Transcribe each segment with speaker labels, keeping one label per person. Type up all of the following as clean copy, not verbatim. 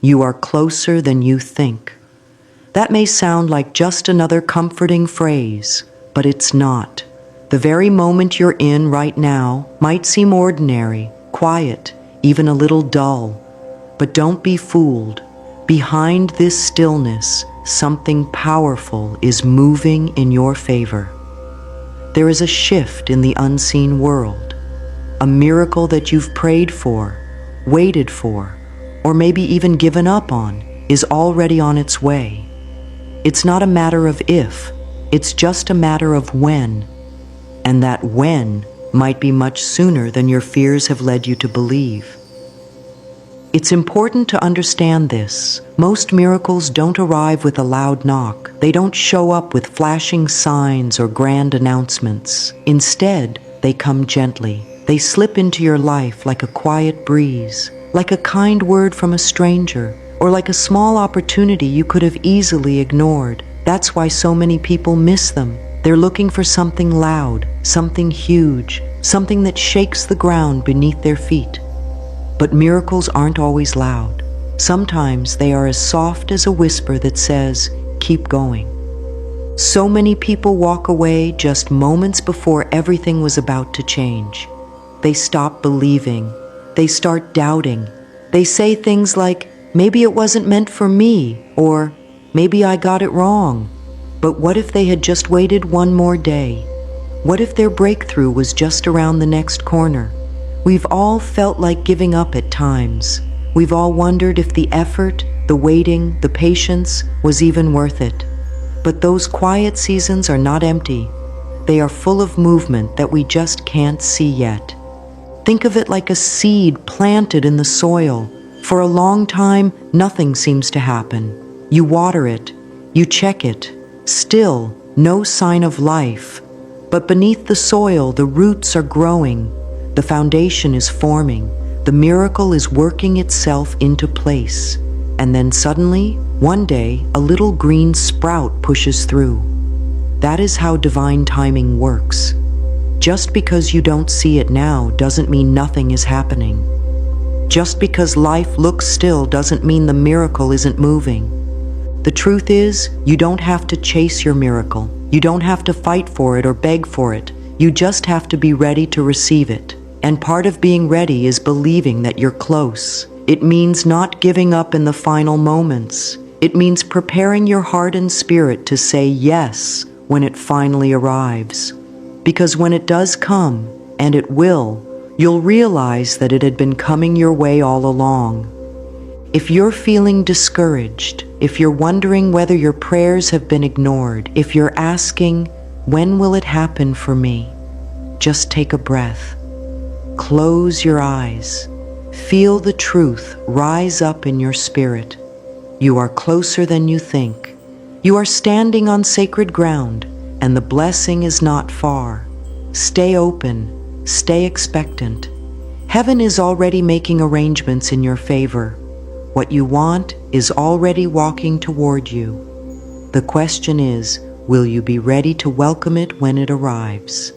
Speaker 1: You are closer than you think. That may sound like just another comforting phrase, but it's not. The very moment you're in right now might seem ordinary, quiet, even a little dull. But don't be fooled. Behind this stillness, something powerful is moving in your favor. There is a shift in the unseen world, a miracle that you've prayed for, waited for, or maybe even given up on, is already on its way. It's not a matter of if, it's just a matter of when. And that when might be much sooner than your fears have led you to believe. It's important to understand this. Most miracles don't arrive with a loud knock. They don't show up with flashing signs or grand announcements. Instead, they come gently. They slip into your life like a quiet breeze, like a kind word from a stranger, or like a small opportunity you could have easily ignored. That's why so many people miss them. They're looking for something loud, something huge, something that shakes the ground beneath their feet. But miracles aren't always loud. Sometimes they are as soft as a whisper that says, "Keep going." So many people walk away just moments before everything was about to change. They stop believing. They start doubting. They say things like, "Maybe it wasn't meant for me," or "Maybe I got it wrong." But what if they had just waited one more day? What if their breakthrough was just around the next corner? We've all felt like giving up at times. We've all wondered if the effort, the waiting, the patience was even worth it. But those quiet seasons are not empty. They are full of movement that we just can't see yet. Think of it like a seed planted in the soil. For a long time, nothing seems to happen. You water it, you check it. Still, no sign of life. But beneath the soil, the roots are growing. The foundation is forming. The miracle is working itself into place. And then suddenly, one day, a little green sprout pushes through. That is how divine timing works. Just because you don't see it now doesn't mean nothing is happening. Just because life looks still doesn't mean the miracle isn't moving. The truth is, you don't have to chase your miracle. You don't have to fight for it or beg for it. You just have to be ready to receive it. And part of being ready is believing that you're close. It means not giving up in the final moments. It means preparing your heart and spirit to say yes when it finally arrives. Because when it does come, and it will, you'll realize that it had been coming your way all along. If you're feeling discouraged, if you're wondering whether your prayers have been ignored, if you're asking, "When will it happen for me?" just take a breath. Close your eyes. Feel the truth rise up in your spirit. You are closer than you think. You are standing on sacred ground, and the blessing is not far. Stay open, stay expectant. Heaven is already making arrangements in your favor. What you want is already walking toward you. The question is, will you be ready to welcome it when it arrives?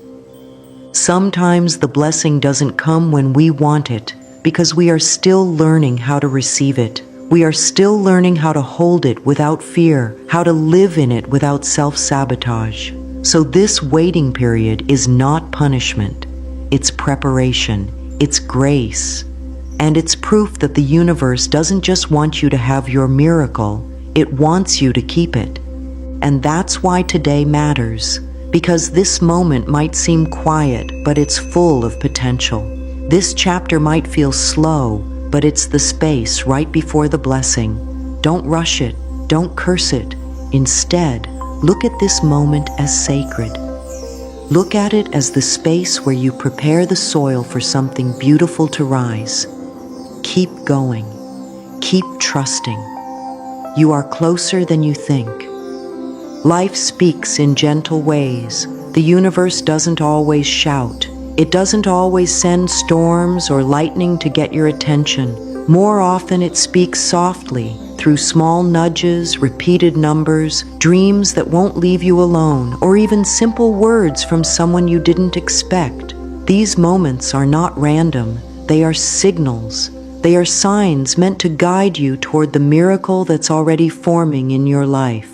Speaker 1: Sometimes the blessing doesn't come when we want it, because we are still learning how to receive it. We are still learning how to hold it without fear, how to live in it without self-sabotage. So this waiting period is not punishment. It's preparation. It's grace. And it's proof that the universe doesn't just want you to have your miracle, it wants you to keep it. And that's why today matters, because this moment might seem quiet, but it's full of potential. This chapter might feel slow, but it's the space right before the blessing. Don't rush it, don't curse it. Instead, look at this moment as sacred. Look at it as the space where you prepare the soil for something beautiful to rise. Keep going. Keep trusting. You are closer than you think. Life speaks in gentle ways. The universe doesn't always shout. It doesn't always send storms or lightning to get your attention. More often it speaks softly, through small nudges, repeated numbers, dreams that won't leave you alone, or even simple words from someone you didn't expect. These moments are not random. They are signals. They are signs meant to guide you toward the miracle that's already forming in your life.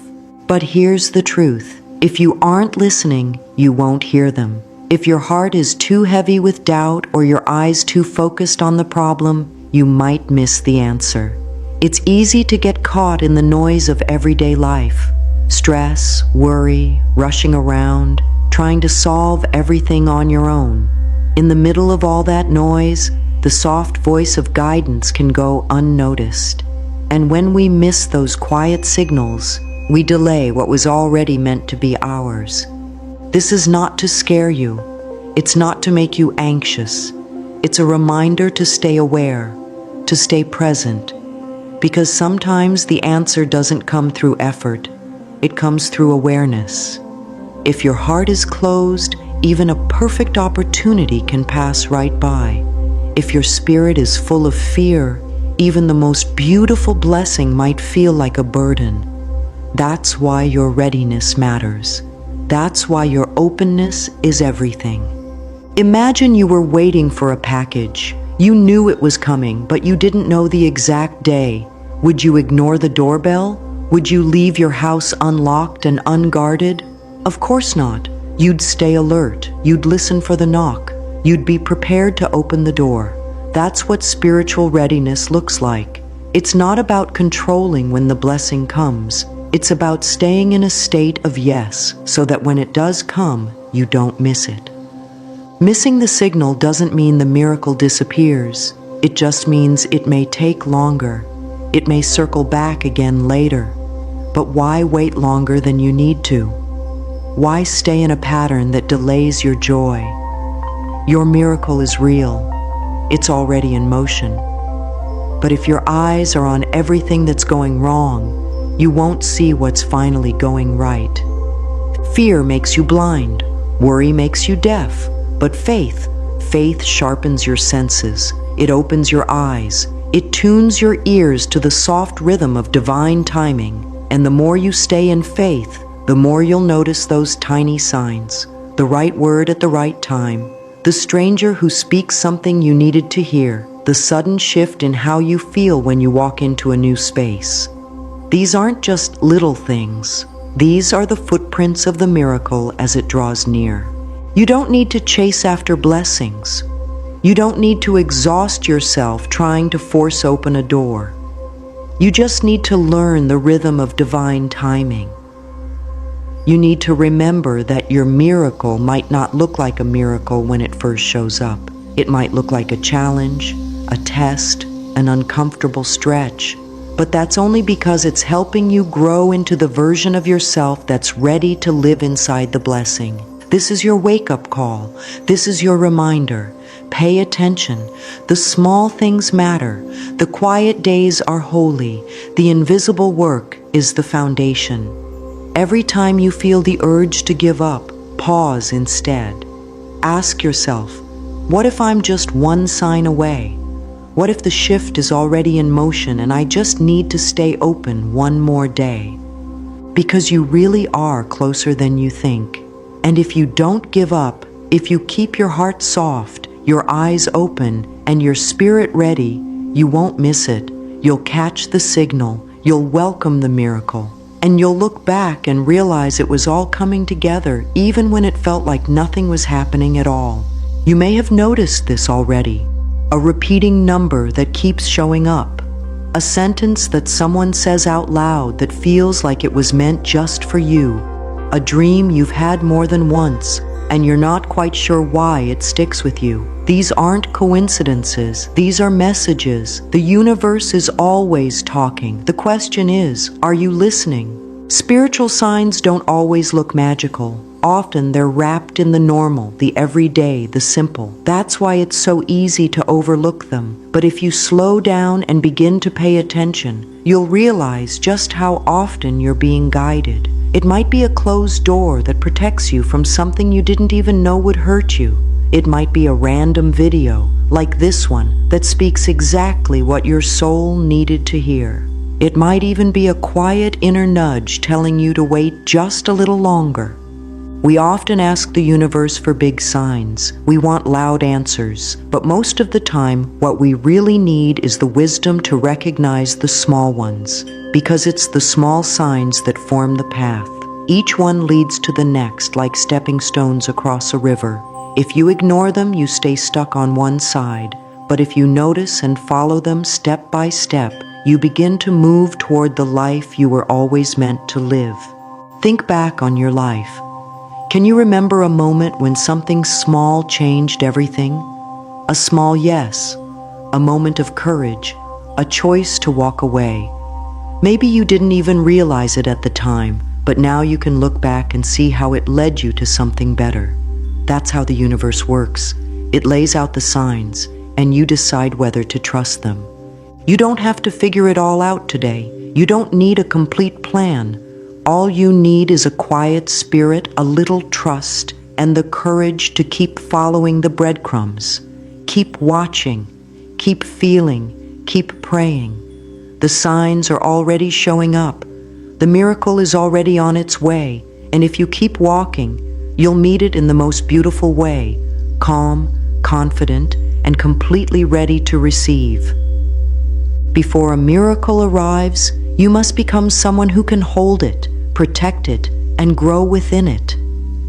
Speaker 1: But here's the truth. If you aren't listening, you won't hear them. If your heart is too heavy with doubt or your eyes too focused on the problem, you might miss the answer. It's easy to get caught in the noise of everyday life. Stress, worry, rushing around, trying to solve everything on your own. In the middle of all that noise, the soft voice of guidance can go unnoticed. And when we miss those quiet signals, we delay what was already meant to be ours. This is not to scare you. It's not to make you anxious. It's a reminder to stay aware, to stay present. Because sometimes the answer doesn't come through effort. It comes through awareness. If your heart is closed, even a perfect opportunity can pass right by. If your spirit is full of fear, even the most beautiful blessing might feel like a burden. That's why your readiness matters. That's why your openness is everything. Imagine you were waiting for a package. You knew it was coming, but you didn't know the exact day. Would you ignore the doorbell? Would you leave your house unlocked and unguarded? Of course not. You'd stay alert. You'd listen for the knock. You'd be prepared to open the door. That's what spiritual readiness looks like. It's not about controlling when the blessing comes. It's about staying in a state of yes, so that when it does come, you don't miss it. Missing the signal doesn't mean the miracle disappears. It just means it may take longer. It may circle back again later. But why wait longer than you need to? Why stay in a pattern that delays your joy? Your miracle is real. It's already in motion. But if your eyes are on everything that's going wrong, you won't see what's finally going right. Fear makes you blind. Worry makes you deaf. But faith sharpens your senses. It opens your eyes. It tunes your ears to the soft rhythm of divine timing. And the more you stay in faith, the more you'll notice those tiny signs. The right word at the right time. The stranger who speaks something you needed to hear. The sudden shift in how you feel when you walk into a new space. These aren't just little things. These are the footprints of the miracle as it draws near. You don't need to chase after blessings. You don't need to exhaust yourself trying to force open a door. You just need to learn the rhythm of divine timing. You need to remember that your miracle might not look like a miracle when it first shows up. It might look like a challenge, a test, an uncomfortable stretch. But that's only because it's helping you grow into the version of yourself that's ready to live inside the blessing. This is your wake-up call. This is your reminder. Pay attention. The small things matter. The quiet days are holy. The invisible work is the foundation. Every time you feel the urge to give up, pause instead. Ask yourself, what if I'm just one sign away? What if the shift is already in motion and I just need to stay open one more day? Because you really are closer than you think. And if you don't give up, if you keep your heart soft, your eyes open, and your spirit ready, you won't miss it. You'll catch the signal. You'll welcome the miracle. And you'll look back and realize it was all coming together, even when it felt like nothing was happening at all. You may have noticed this already. A repeating number that keeps showing up. A sentence that someone says out loud that feels like it was meant just for you. A dream you've had more than once, and you're not quite sure why it sticks with you. These aren't coincidences. These are messages. The universe is always talking. The question is, are you listening? Spiritual signs don't always look magical. Often they're wrapped in the normal, the everyday, the simple. That's why it's so easy to overlook them. But if you slow down and begin to pay attention, you'll realize just how often you're being guided. It might be a closed door that protects you from something you didn't even know would hurt you. It might be a random video, like this one, that speaks exactly what your soul needed to hear. It might even be a quiet inner nudge telling you to wait just a little longer. We often ask the universe for big signs. We want loud answers. But most of the time, what we really need is the wisdom to recognize the small ones, because it's the small signs that form the path. Each one leads to the next, like stepping stones across a river. If you ignore them, you stay stuck on one side. But if you notice and follow them step by step, you begin to move toward the life you were always meant to live. Think back on your life. Can you remember a moment when something small changed everything? A small yes, a moment of courage, a choice to walk away. Maybe you didn't even realize it at the time, but now you can look back and see how it led you to something better. That's how the universe works. It lays out the signs, and you decide whether to trust them. You don't have to figure it all out today. You don't need a complete plan. All you need is a quiet spirit, a little trust, and the courage to keep following the breadcrumbs. Keep watching, keep feeling, keep praying. The signs are already showing up. The miracle is already on its way, and if you keep walking, you'll meet it in the most beautiful way, calm, confident, and completely ready to receive. Before a miracle arrives, you must become someone who can hold it, protect it, and grow within it.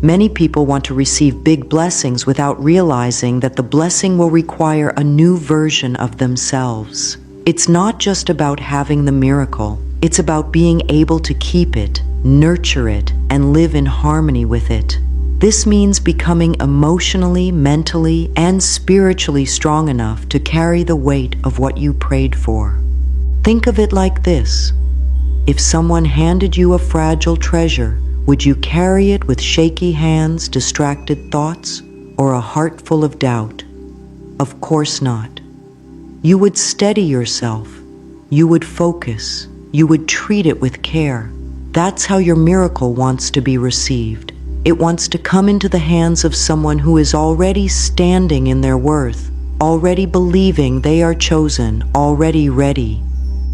Speaker 1: Many people want to receive big blessings without realizing that the blessing will require a new version of themselves. It's not just about having the miracle, it's about being able to keep it, nurture it, and live in harmony with it. This means becoming emotionally, mentally, and spiritually strong enough to carry the weight of what you prayed for. Think of it like this. If someone handed you a fragile treasure, would you carry it with shaky hands, distracted thoughts, or a heart full of doubt? Of course not. You would steady yourself. You would focus. You would treat it with care. That's how your miracle wants to be received. It wants to come into the hands of someone who is already standing in their worth, already believing they are chosen, already ready.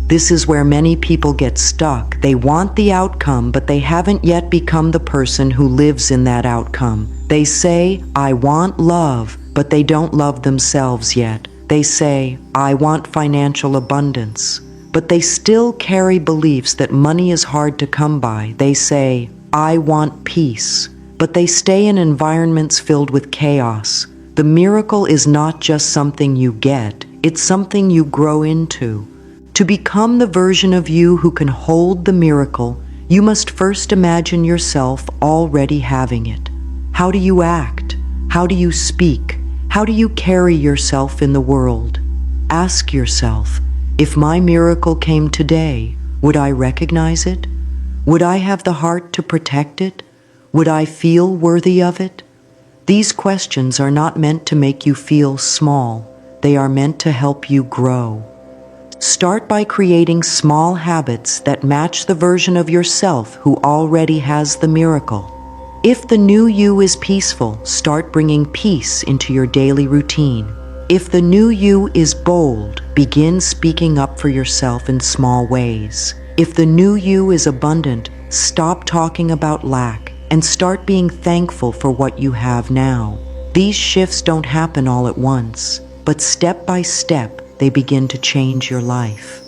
Speaker 1: This is where many people get stuck. They want the outcome, but they haven't yet become the person who lives in that outcome. They say, I want love, but they don't love themselves yet. They say, I want financial abundance, but they still carry beliefs that money is hard to come by. They say, I want peace, but they stay in environments filled with chaos. The miracle is not just something you get, it's something you grow into. To become the version of you who can hold the miracle, you must first imagine yourself already having it. How do you act? How do you speak? How do you carry yourself in the world? Ask yourself, if my miracle came today, would I recognize it? Would I have the heart to protect it? Would I feel worthy of it? These questions are not meant to make you feel small. They are meant to help you grow. Start by creating small habits that match the version of yourself who already has the miracle. If the new you is peaceful, start bringing peace into your daily routine. If the new you is bold, begin speaking up for yourself in small ways. If the new you is abundant, stop talking about lack and start being thankful for what you have now. These shifts don't happen all at once, but step by step, they begin to change your life.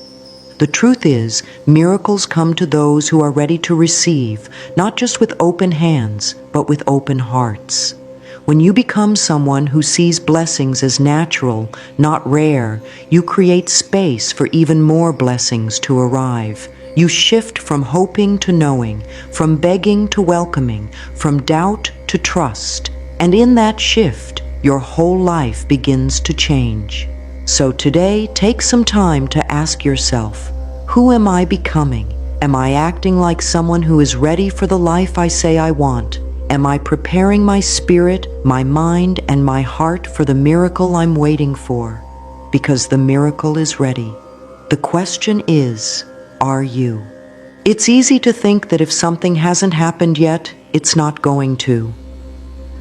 Speaker 1: The truth is, miracles come to those who are ready to receive, not just with open hands, but with open hearts. When you become someone who sees blessings as natural, not rare, you create space for even more blessings to arrive. You shift from hoping to knowing, from begging to welcoming, from doubt to trust. And in that shift, your whole life begins to change. So today, take some time to ask yourself, who am I becoming? Am I acting like someone who is ready for the life I say I want? Am I preparing my spirit, my mind, and my heart for the miracle I'm waiting for? Because the miracle is ready. The question is, are you? It's easy to think that if something hasn't happened yet, it's not going to.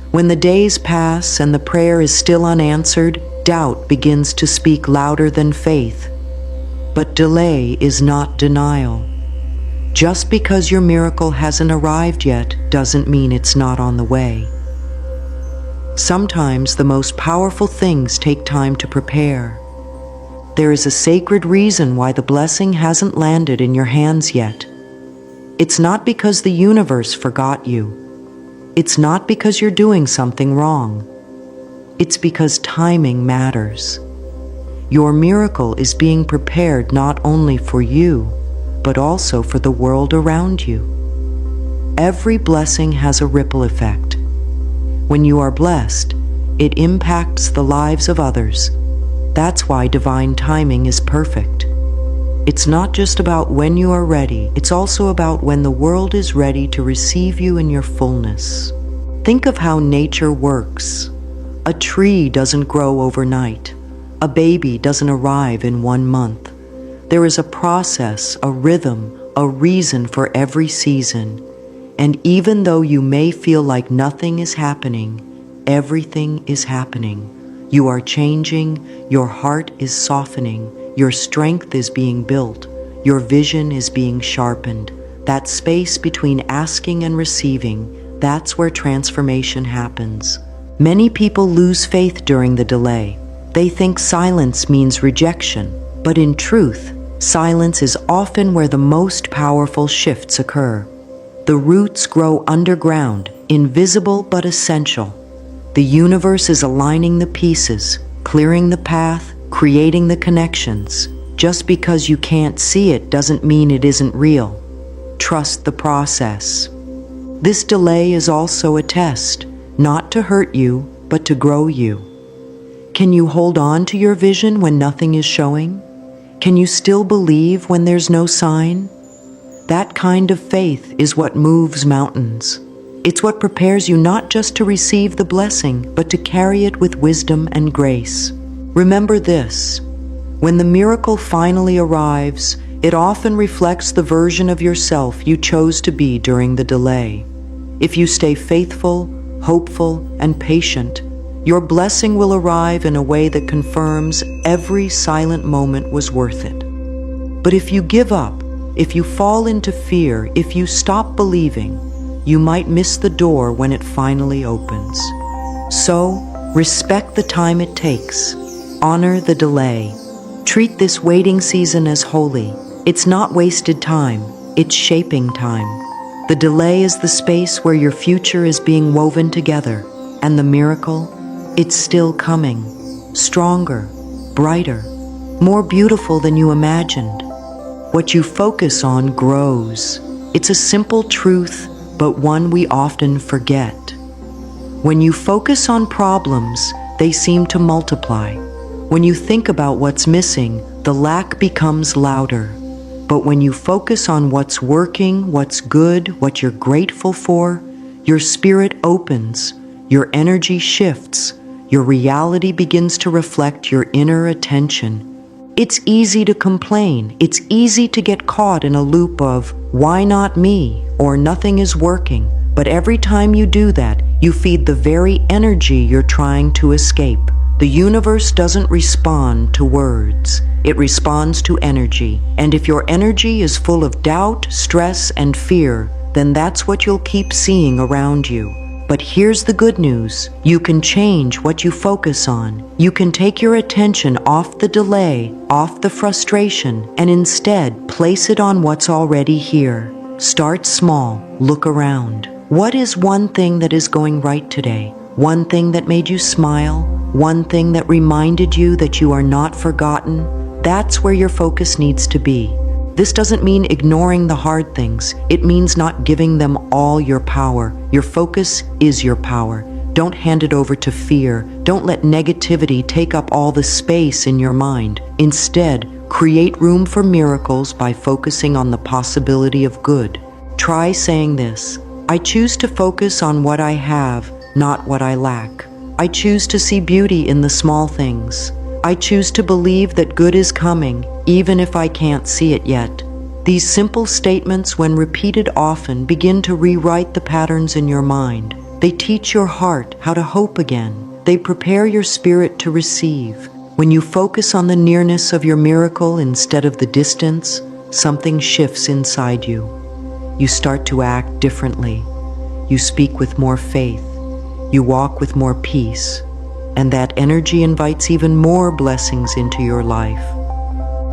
Speaker 1: When the days pass and the prayer is still unanswered, doubt begins to speak louder than faith. But delay is not denial. Just because your miracle hasn't arrived yet doesn't mean it's not on the way. Sometimes the most powerful things take time to prepare. There is a sacred reason why the blessing hasn't landed in your hands yet. It's not because the universe forgot you. It's not because you're doing something wrong. It's because timing matters. Your miracle is being prepared not only for you, but also for the world around you. Every blessing has a ripple effect. When you are blessed, it impacts the lives of others. That's why divine timing is perfect. It's not just about when you are ready, it's also about when the world is ready to receive you in your fullness. Think of how nature works. A tree doesn't grow overnight. A baby doesn't arrive in 1 month. There is a process, a rhythm, a reason for every season. And even though you may feel like nothing is happening, everything is happening. You are changing, your heart is softening, your strength is being built, your vision is being sharpened. That space between asking and receiving, that's where transformation happens. Many people lose faith during the delay. They think silence means rejection, but in truth, silence is often where the most powerful shifts occur. The roots grow underground, invisible but essential. The universe is aligning the pieces, clearing the path, creating the connections. Just because you can't see it doesn't mean it isn't real. Trust the process. This delay is also a test, not to hurt you, but to grow you. Can you hold on to your vision when nothing is showing? Can you still believe when there's no sign? That kind of faith is what moves mountains. It's what prepares you not just to receive the blessing, but to carry it with wisdom and grace. Remember this: when the miracle finally arrives, it often reflects the version of yourself you chose to be during the delay. If you stay faithful, hopeful, and patient, your blessing will arrive in a way that confirms every silent moment was worth it. But if you give up, if you fall into fear, if you stop believing, you might miss the door when it finally opens. So, respect the time it takes. Honor the delay. Treat this waiting season as holy. It's not wasted time, it's shaping time. The delay is the space where your future is being woven together, and the miracle, it's still coming. Stronger, brighter, more beautiful than you imagined. What you focus on grows. It's a simple truth, but one we often forget. When you focus on problems, they seem to multiply. When you think about what's missing, the lack becomes louder. But when you focus on what's working, what's good, what you're grateful for, your spirit opens, your energy shifts, your reality begins to reflect your inner attention. It's easy to complain. It's easy to get caught in a loop of, why not me? Or nothing is working. But every time you do that, you feed the very energy you're trying to escape. The universe doesn't respond to words. It responds to energy. And if your energy is full of doubt, stress, and fear, then that's what you'll keep seeing around you. But here's the good news. You can change what you focus on. You can take your attention off the delay, off the frustration, and instead place it on what's already here. Start small. Look around. What is one thing that is going right today? One thing that made you smile? One thing that reminded you that you are not forgotten? That's where your focus needs to be. This doesn't mean ignoring the hard things. It means not giving them all your power. Your focus is your power. Don't hand it over to fear. Don't let negativity take up all the space in your mind. Instead, create room for miracles by focusing on the possibility of good. Try saying this: I choose to focus on what I have, not what I lack. I choose to see beauty in the small things. I choose to believe that good is coming, even if I can't see it yet. These simple statements, when repeated often, begin to rewrite the patterns in your mind. They teach your heart how to hope again. They prepare your spirit to receive. When you focus on the nearness of your miracle instead of the distance, something shifts inside you. you start to act differently. You speak with more faith. You walk with more peace. And that energy invites even more blessings into your life.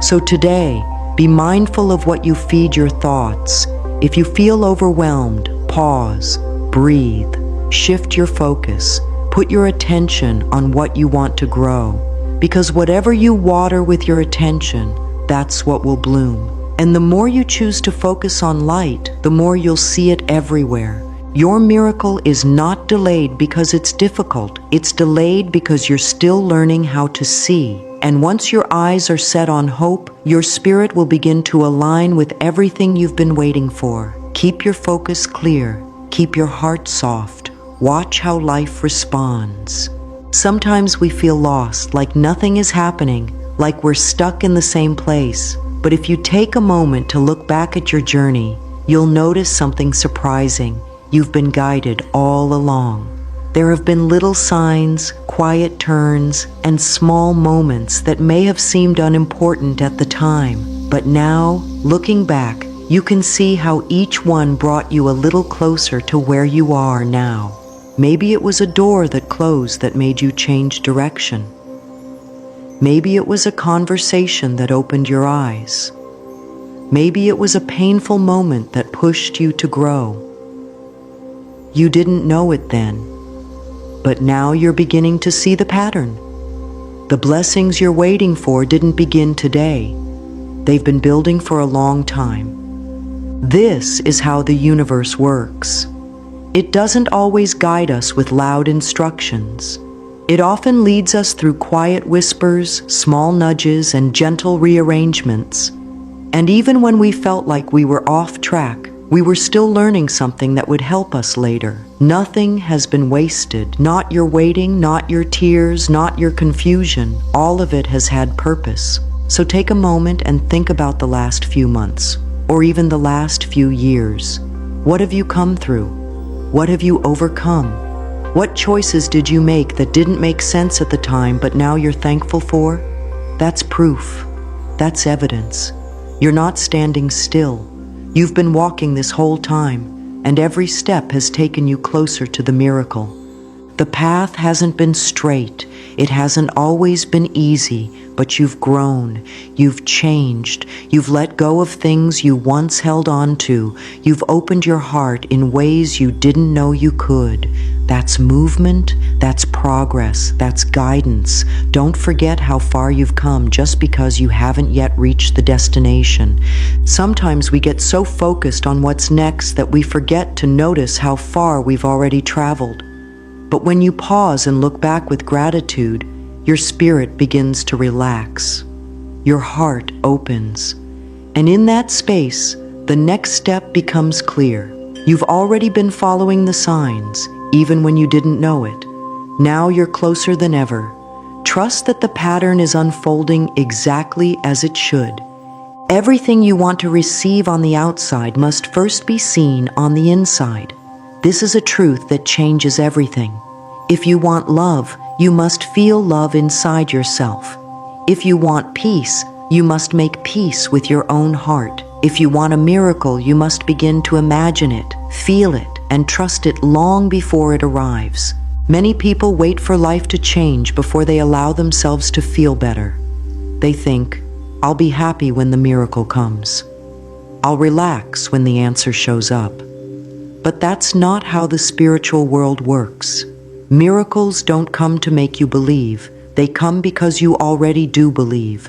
Speaker 1: So today, be mindful of what you feed your thoughts. If you feel overwhelmed, pause, breathe, shift your focus, put your attention on what you want to grow. Because whatever you water with your attention, that's what will bloom. And the more you choose to focus on light, the more you'll see it everywhere. Your miracle is not delayed because it's difficult. It's delayed because you're still learning how to see. And once your eyes are set on hope, your spirit will begin to align with everything you've been waiting for. Keep your focus clear. Keep your heart soft. Watch how life responds. Sometimes we feel lost, like nothing is happening, like we're stuck in the same place. But if you take a moment to look back at your journey, you'll notice something surprising. You've been guided all along. There have been little signs, quiet turns, and small moments that may have seemed unimportant at the time. But now, looking back, you can see how each one brought you a little closer to where you are now. Maybe it was a door that closed that made you change direction. Maybe it was a conversation that opened your eyes. Maybe it was a painful moment that pushed you to grow. You didn't know it then, but now you're beginning to see the pattern. The blessings you're waiting for didn't begin today. They've been building for a long time. This is how the universe works. It doesn't always guide us with loud instructions. It often leads us through quiet whispers, small nudges, and gentle rearrangements. And even when we felt like we were off track, we were still learning something that would help us later. Nothing has been wasted. Not your waiting, not your tears, not your confusion. All of it has had purpose. So take a moment and think about the last few months, or even the last few years. What have you come through? What have you overcome? What choices did you make that didn't make sense at the time, but now you're thankful for? That's proof. That's evidence. You're not standing still. You've been walking this whole time, and every step has taken you closer to the miracle. The path hasn't been straight. It hasn't always been easy, but you've grown, you've changed, you've let go of things you once held on to, you've opened your heart in ways you didn't know you could. That's movement, that's progress, that's guidance. Don't forget how far you've come just because you haven't yet reached the destination. Sometimes we get so focused on what's next that we forget to notice how far we've already traveled. But when you pause and look back with gratitude, your spirit begins to relax. Your heart opens. And in that space, the next step becomes clear. You've already been following the signs, even when you didn't know it. Now you're closer than ever. Trust that the pattern is unfolding exactly as it should. Everything you want to receive on the outside must first be seen on the inside. This is a truth that changes everything. If you want love, you must feel love inside yourself. If you want peace, you must make peace with your own heart. If you want a miracle, you must begin to imagine it, feel it, and trust it long before it arrives. Many people wait for life to change before they allow themselves to feel better. They think, I'll be happy when the miracle comes. I'll relax when the answer shows up. But that's not how the spiritual world works. Miracles don't come to make you believe. They come because you already do believe.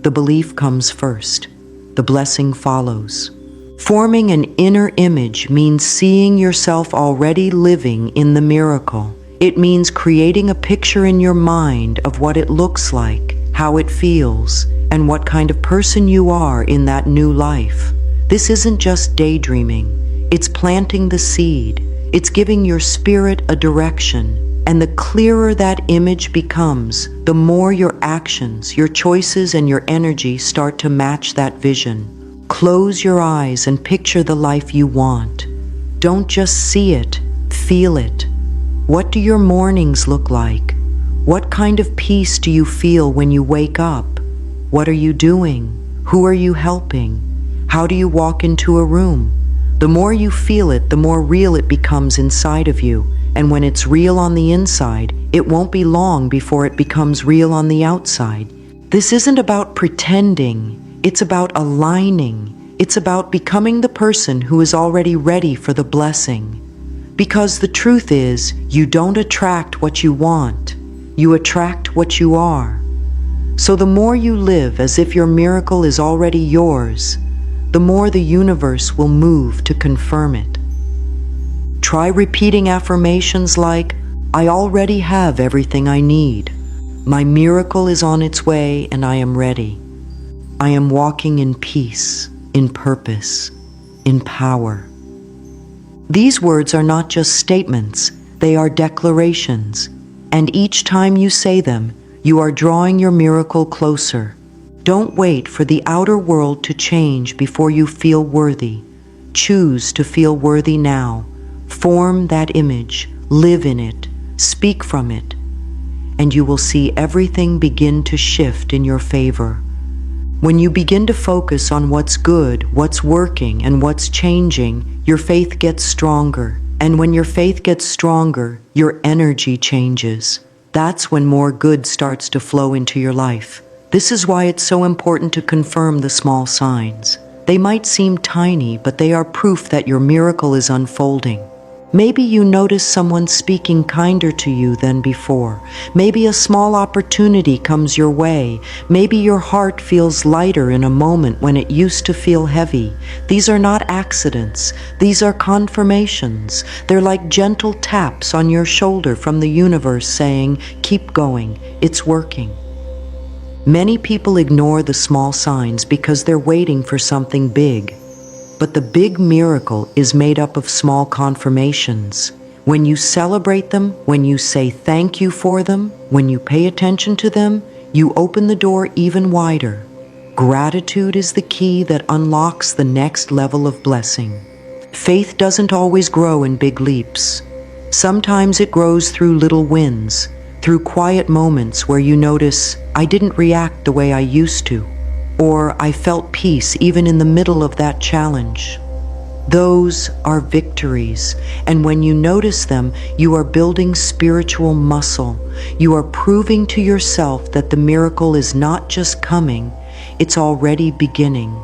Speaker 1: The belief comes first. The blessing follows. Forming an inner image means seeing yourself already living in the miracle. It means creating a picture in your mind of what it looks like, how it feels, and what kind of person you are in that new life. This isn't just daydreaming. It's planting the seed. It's giving your spirit a direction. And the clearer that image becomes, the more your actions, your choices, and your energy start to match that vision. Close your eyes and picture the life you want. Don't just see it, feel it. What do your mornings look like? What kind of peace do you feel when you wake up? What are you doing? Who are you helping? How do you walk into a room? The more you feel it, the more real it becomes inside of you. And when it's real on the inside, it won't be long before it becomes real on the outside. This isn't about pretending, it's about aligning. It's about becoming the person who is already ready for the blessing. Because the truth is, you don't attract what you want, you attract what you are. So the more you live as if your miracle is already yours, the more the universe will move to confirm it. Try repeating affirmations like, I already have everything I need. My miracle is on its way and I am ready. I am walking in peace, in purpose, in power. These words are not just statements, they are declarations. And each time you say them, you are drawing your miracle closer. Don't wait for the outer world to change before you feel worthy. Choose to feel worthy now. Form that image, live in it, speak from it, and you will see everything begin to shift in your favor. When you begin to focus on what's good, what's working, and what's changing, your faith gets stronger. And when your faith gets stronger, your energy changes. That's when more good starts to flow into your life. This is why it's so important to confirm the small signs. They might seem tiny, but they are proof that your miracle is unfolding. Maybe you notice someone speaking kinder to you than before. Maybe a small opportunity comes your way. Maybe your heart feels lighter in a moment when it used to feel heavy. These are not accidents. These are confirmations. They're like gentle taps on your shoulder from the universe saying, keep going, it's working. Many people ignore the small signs because they're waiting for something big. But the big miracle is made up of small confirmations. When you celebrate them, when you say thank you for them, when you pay attention to them, you open the door even wider. Gratitude is the key that unlocks the next level of blessing. Faith doesn't always grow in big leaps. Sometimes it grows through little wins, through quiet moments where you notice, I didn't react the way I used to. Or I felt peace even in the middle of that challenge. Those are victories, and when you notice them, you are building spiritual muscle. You are proving to yourself that the miracle is not just coming, it's already beginning.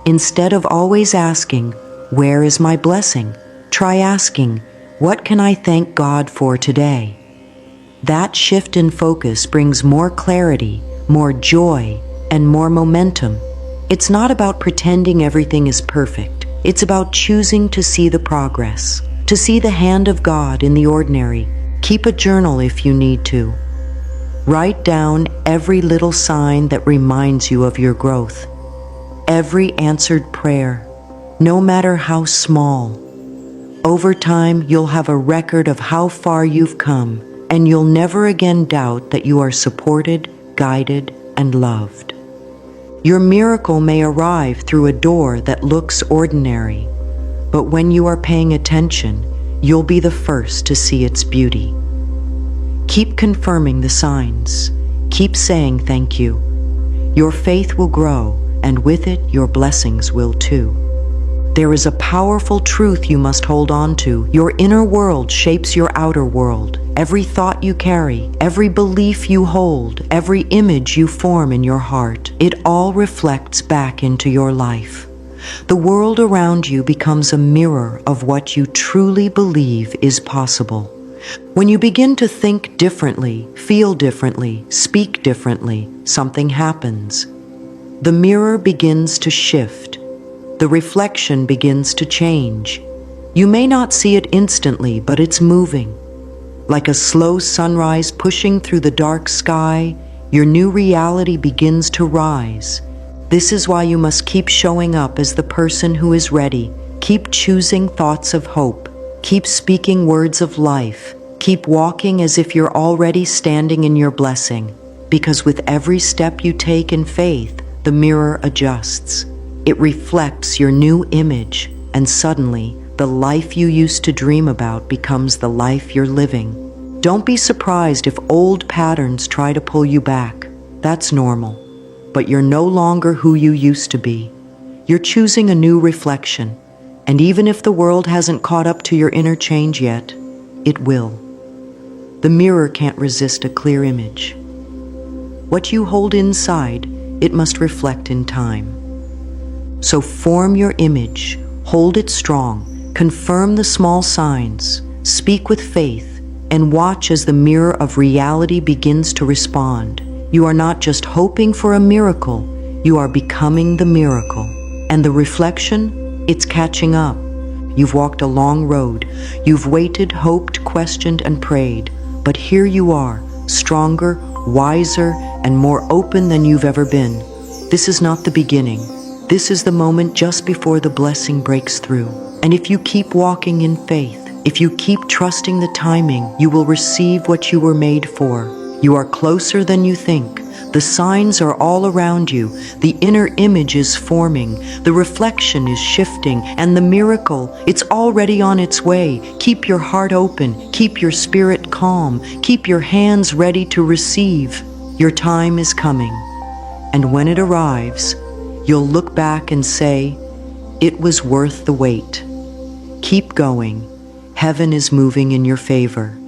Speaker 1: Instead of always asking, where is my blessing? Try asking, what can I thank God for today? That shift in focus brings more clarity, more joy, and more momentum. It's not about pretending everything is perfect. It's about choosing to see the progress, to see the hand of God in the ordinary. Keep a journal if you need to. Write down every little sign that reminds you of your growth. Every answered prayer, no matter how small. Over time, you'll have a record of how far you've come, and you'll never again doubt that you are supported, guided, and loved. Your miracle may arrive through a door that looks ordinary, but when you are paying attention, you'll be the first to see its beauty. Keep confirming the signs. Keep saying thank you. Your faith will grow, and with it, your blessings will too. There is a powerful truth you must hold on to. Your inner world shapes your outer world. Every thought you carry, every belief you hold, every image you form in your heart, it all reflects back into your life. The world around you becomes a mirror of what you truly believe is possible. When you begin to think differently, feel differently, speak differently, something happens. The mirror begins to shift. The reflection begins to change. You may not see it instantly, but it's moving. Like a slow sunrise pushing through the dark sky, your new reality begins to rise. This is why you must keep showing up as the person who is ready. Keep choosing thoughts of hope. Keep speaking words of life. Keep walking as if you're already standing in your blessing. Because with every step you take in faith, the mirror adjusts. It reflects your new image, and suddenly, the life you used to dream about becomes the life you're living. Don't be surprised if old patterns try to pull you back. That's normal. But you're no longer who you used to be. You're choosing a new reflection, And even if the world hasn't caught up to your inner change yet, it will. The mirror can't resist a clear image. What you hold inside, it must reflect in time. So form your image, hold it strong, confirm the small signs, speak with faith, and watch as the mirror of reality begins to respond. You are not just hoping for a miracle, you are becoming the miracle. And the reflection, it's catching up. You've walked a long road. You've waited, hoped, questioned, and prayed. But here you are, stronger, wiser, and more open than you've ever been. This is not the beginning. This is the moment just before the blessing breaks through. And if you keep walking in faith, if you keep trusting the timing, you will receive what you were made for. You are closer than you think. The signs are all around you. The inner image is forming. The reflection is shifting. And the miracle, it's already on its way. Keep your heart open. Keep your spirit calm. Keep your hands ready to receive. Your time is coming. And when it arrives, you'll look back and say, it was worth the wait. Keep going. Heaven is moving in your favor.